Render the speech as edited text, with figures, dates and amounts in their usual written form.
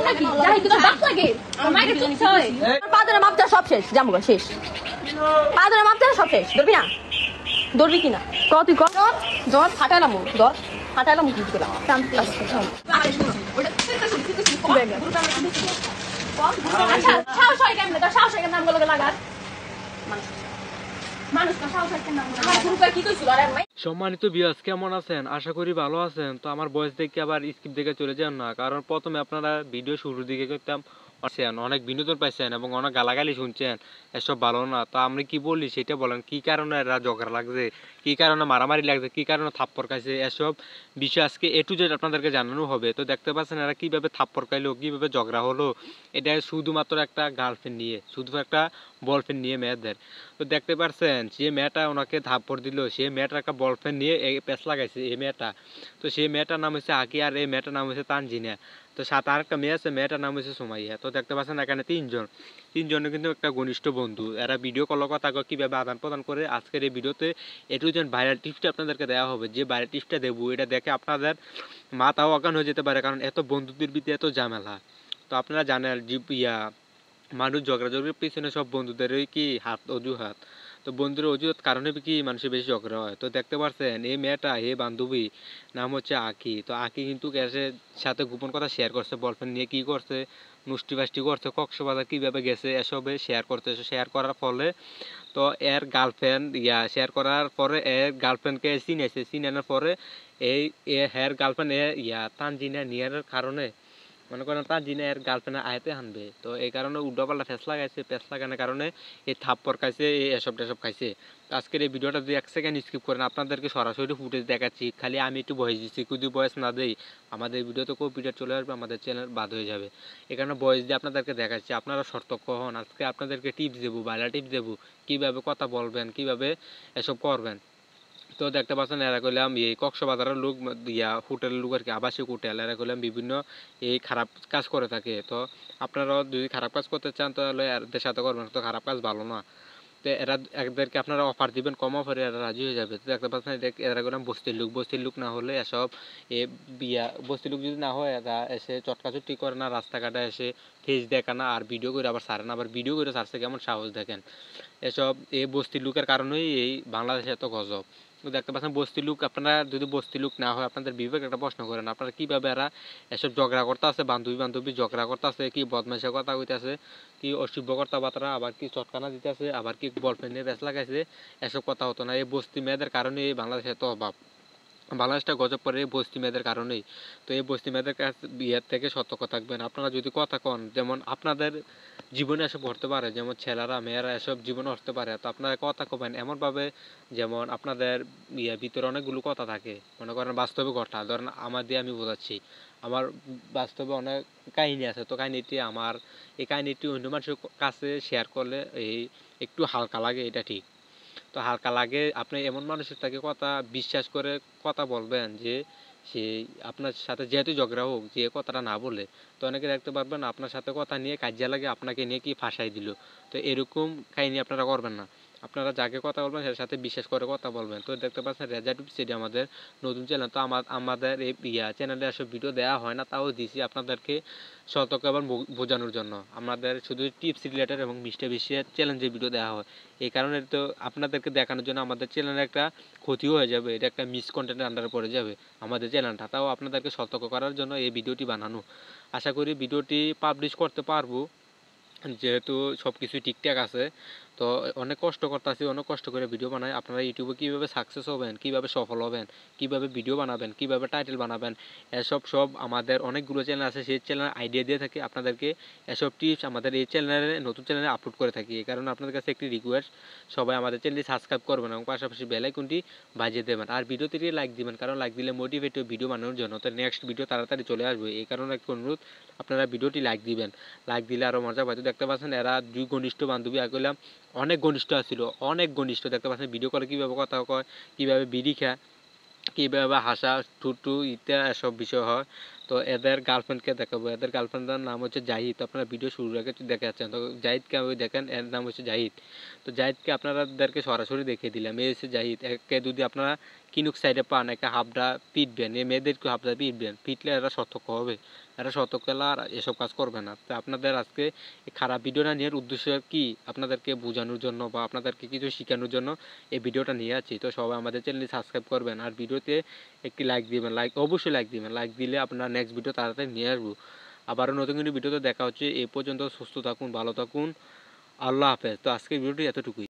নাকি যাই তোর বাপ লাগে আমার কি চুপ হয় পাদরে মাপটা সব শেষ জামগো শেষ পাদরে মাপটা সব শেষ ধরবি না ধরবি কিনা ক তুই ক ধর ফাটালাম ধর ফাটালাম কি দিলাম শান্তি আচ্ছা সাহস হয় কেমনে তোর সাহস হয় কেমনে নামগুলো লাগার সম্মানিত ভিউয়ার্স, কেমন আছেন? আশা করি ভালো আছেন। তো আমার ভয়েস দেখে আবার স্কিপ দেখে চলে যান না, কারণ প্রথমে আপনারা ভিডিও শুরুর দিকে করতাম অনেক বিনোদন পাইছেন এবং অনেক গালাগালি শুনছেন, এসব ভালো না। তো আমরা কি বলি সেটা বলেন, কি কারণে এরা ঝগড়া লাগছে, কি কারণে মারামারি লাগছে, কি কারণে থাপ্পড় খাইছে, এসব বিষয় আজকে এ টু জেড আপনাদেরকে জানানো হবে। তো দেখতে পাচ্ছেন এরা কিভাবে থাপ্পড় খাইলো, কিভাবে ঝগড়া হলো, এটা শুধুমাত্র একটা গার্লফ্রেন্ড নিয়ে, শুধু একটা বয়ফ্রেন্ড নিয়ে মেয়েদের। তো দেখতে পাচ্ছেন যে মেয়েটা ওনাকে থাপ্পড় দিল, সে মেয়েটার একটা বয়ফ্রেন্ড নিয়ে পেছ লাগাইছে এই মেয়েটা। তো সেই মেয়েটার নাম হচ্ছে আকি আর এই মেয়েটার নাম হচ্ছে তানজিনা। তো সাথে আরেকটা মেয়ে আছে, মেয়েটার নাম হচ্ছে সুমাইয়া। তো দেখতে পাচ্ছেন এখানে তিনজনের কিন্তু একটা ঘনিষ্ঠ বন্ধু। এরা ভিডিও কল কথা কীভাবে আদান প্রদান করে আজকের এই ভিডিওতে একটু যেন ভাইরাল টিপসটা আপনাদেরকে দেওয়া হবে। যে ভাইরাল টিপসটা দেবো এটা দেখে আপনাদের মাথাও অজ্ঞান হয়ে যেতে পারে, কারণ এত বন্ধুদের ভিতরে এত ঝামেলা। তো আপনারা জানেন মানুষ ঝগড়াঝগড়ির পিছনে সব বন্ধুদেরই কি হাত অজুহাত। তো বন্ধুর অজুহাত কারণে কি মানুষের বেশি ঝগড়া হয়। তো দেখতে পাচ্ছেন এই মেয়েটা, এই বান্ধবী নাম হচ্ছে আঁকি। তো আঁকি কিন্তু গ্যাসের সাথে গোপন কথা শেয়ার করছে, বয়ফ্রেন্ড নিয়ে কি করছে, মুষ্টি ফাষ্টি করছে, কক্সবাজার কীভাবে গেছে, এসবে শেয়ার করতেছে। শেয়ার করার ফলে তো এর গার্লফ্রেন্ড শেয়ার করার পরে এর গার্লফ্রেন্ডকে চিনেছে, চিনানোর পরে হের গার্লফ্রেন্ড তানজিনা নিয়ার কারণে মনে করেন তানজিনা এর গার্লফ্রেন্ডের আয়তে হানবে। তো এই কারণে উল্টোপাল্টা ফেস লাগাইছে, ফেস লাগানোর কারণে এই থাপ্পড় খাইছে, এই এসব টেসব খাইছে। আজকের এই ভিডিওটা যদি 1 সেকেন্ড স্কিপ করেন, আপনাদেরকে সরাসরি ফুটেজ দেখাচ্ছি, খালি আমি একটু ভয়েস দিচ্ছি। যদি ভয়েস না দেই আমাদের ভিডিওতে কপিরাইট চলে আসবে, আমাদের চ্যানেল বাদ হয়ে যাবে। এখানে ভয়েস দিয়ে আপনাদেরকে দেখাচ্ছি, আপনারা সতর্ক হন। আজকে আপনাদেরকে টিপস দেবো, ভাইরাল টিপস দেবো, কীভাবে কথা বলবেন, কীভাবে এসব করবেন। তো দেখতে পাচ্ছেন এরা করলাম এই কক্সবাজারের লোক, হোটেলের লোক আর কি, আবাসিক হোটেল। এরা করলাম বিভিন্ন এই খারাপ কাজ করে থাকে। তো আপনারাও যদি খারাপ কাজ করতে চান তাহলে এদের সাথে করবেন, তো খারাপ কাজ ভালো না। তো এদেরকে আপনারা অফার দিবেন, কম অফারে এরা রাজি হয়ে যাবে। তো দেখতে পাচ্ছেন এরা করলাম বস্তির লোক না হলে এসব বস্তির লোক যদি না হয়, এরা এসে চটকাচুটি করে না, রাস্তাঘাটে এসে ফেস দেখা না, আর ভিডিও করে আবার ছাড়ে না, আবার ভিডিও করে ছাড়ছে কেমন সাহস দেখেন। এসব এই বস্তির লোকের কারণেই এই বাংলাদেশে এত গজব। দেখতে পাচ্ছেন বস্তির লোক, আপনারা যদি বস্তির লোক না হয় আপনাদের বিবেক একটা প্রশ্ন করেন, আপনারা কীভাবে এরা এসব ঝগড়া করতে আছে, বান্ধবী ঝগড়া করতে আছে, কি বদমাইশের কথা কইতেছে, কি অসভ্য কথাবার্তা, আবার কি চটকানা দিতে আছে, আবার কি বয়ফ্রেন্ড নিয়ে বেশ লাগাইছে, এসব কথা হতো না। এই বস্তি মেয়েদের কারণে এই বাংলাদেশে এত অভাব, বাংলাদেশটা গজব পড়ে এই বস্তি মেয়েদের কারণেই। তো এই বস্তি মেয়েদের কাছে বিয়ের থেকে সতর্ক থাকবেন। আপনারা যদি কথা কন, যেমন আপনাদের জীবনে এসব ঘটতে পারে, যেমন ছেলেরা মেয়েরা এসব জীবনে আসতে পারে। তো আপনারা কথা কবেন এমনভাবে যেমন আপনাদের ভিতরে অনেকগুলো কথা থাকে, মনে করেন বাস্তবে ঘটা। ধরেন আমার দিয়ে আমি বোঝাচ্ছি, আমার বাস্তবে অনেক কাহিনী আছে। তো এই কাহিনীটি অন্য মানুষের কাছে শেয়ার করলে একটু হালকা লাগে, এটা ঠিক। তো হালকা লাগে, আপনি এমন মানুষের তাকে কথা বিশ্বাস করে কথা বলবেন যে সে আপনার সাথে যেহেতু ঝগড়া হোক, যে কথাটা না বলে। তো অনেকে দেখতে পারবেন আপনার সাথে কথা নিয়ে কাজিয়া লাগে, আপনাকে নিয়ে কি ফাঁসাই দিল। তো এরকম কাহিনী আপনারা করবেন না। আপনারা যাকে কথা বলবেন সেটার সাথে বিশ্বাস করে কথা বলবেন। তো দেখতে পাচ্ছেন রেজা টিপস, এটি আমাদের নতুন চ্যানেল। তো আমাদের এই চ্যানেলে এসব ভিডিও দেওয়া হয় না, তাও দিছি আপনাদেরকে সতর্ক এবং বোঝানোর জন্য। আমাদের শুধু টিপস রিলেটেড এবং মিষ্টি বিশ্বের চ্যালেঞ্জের ভিডিও দেওয়া হয়। এই কারণে তো আপনাদেরকে দেখানোর জন্য আমাদের চ্যানেলে একটা ক্ষতিও হয়ে যাবে, এটা একটা মিস কন্টেন্টের আন্ডারে পড়ে যাবে আমাদের চ্যানেলটা। তাও আপনাদেরকে সতর্ক করার জন্য এই ভিডিওটি বানানো। আশা করি ভিডিওটি পাবলিশ করতে পারবো, যেহেতু সব কিছুই ঠিকঠাক আছে। তো অনেক কষ্ট করতেছি, অনেক কষ্ট করে ভিডিও বানাই। আপনারা ইউটিউবে কীভাবে সাকসেস হবেন, কীভাবে সফল হবেন, কীভাবে ভিডিও বানাবেন, কীভাবে টাইটেল বানাবেন, এসব আমাদের অনেকগুলো চ্যানেল আছে, সেই চ্যানেলের আইডিয়া দিয়ে থাকি আপনাদেরকে। এসব টিপস আমাদের এই চ্যানেলে, নতুন চ্যানেলে আপলোড করে থাকি। এই কারণে আপনাদের কাছে একটি রিকোয়েস্ট, সবাই আমাদের চ্যানেলটি সাবস্ক্রাইব করবেন এবং পাশাপাশি বেল আইকনটি বাজিয়ে দেবেন। আর ভিডিওতে লাইক দিবেন, কারণ লাইক দিলে মোটিভেট ভিডিও বানানোর জন্য। তো নেক্সট ভিডিও তাড়াতাড়ি চলে আসবে, এই কারণে একটু অনুরোধ, আপনারা ভিডিওটি লাইক দিবেন। লাইক দিলে আরও মজা পাইতো। দেখতে পাচ্ছেন এরা দুই ঘনিষ্ঠ বান্ধবী, আগলাম অনেক ঘনিষ্ঠ আছিল, অনেক ঘনিষ্ঠ। দেখতে পাচ্ছেন ভিডিও করে কীভাবে কথা কয়, কীভাবে বিড়ি খায়, কীভাবে হাসা টুটু ইত্যাদি এসব বিষয় হয়। তো এদের গার্লফ্রেন্ডকে দেখাবো, এদের গার্লফ্রেন্ডের নাম হচ্ছে জাহিদ। আপনারা ভিডিও শুরুর আগে দেখা যাচ্ছেন। তো জাহিদকে আমি দেখেন, এর নাম হচ্ছে জাহিদ। তো জাহিদকে আপনাদেরকে সরাসরি দেখিয়ে দিলাম, এই হচ্ছে জাহিদ। একে যদি আপনারা কিনুক সাইডে পান, একে হাবড়া পিটবেন, এই মেয়েদেরকে হাবড়া পিটবেন, পিটলে এরা সতর্ক হবে। এরা শতকেলা আর এসব কাজ করবে না। তো আপনাদের আজকে এই খারাপ ভিডিওটা নেওয়ার উদ্দেশ্য কি, আপনাদেরকে বোঝানোর জন্য বা আপনাদেরকে কিছু শেখানোর জন্য এই ভিডিওটা নিয়ে আছি। তো সবাই আমাদের চ্যানেলটি সাবস্ক্রাইব করবেন আর ভিডিওতে একটি লাইক দিবেন, অবশ্যই লাইক দিবেন। লাইক দিলে আপনারা নেক্সট ভিডিও তাড়াতাড়ি নিয়ে আসবো। আবারও নতুন কোনো ভিডিওতে দেখা হচ্ছে। এই পর্যন্ত সুস্থ থাকুন, ভালো থাকুন, আল্লাহ হাফেজ। তো আজকের ভিডিওটি এতটুকুই।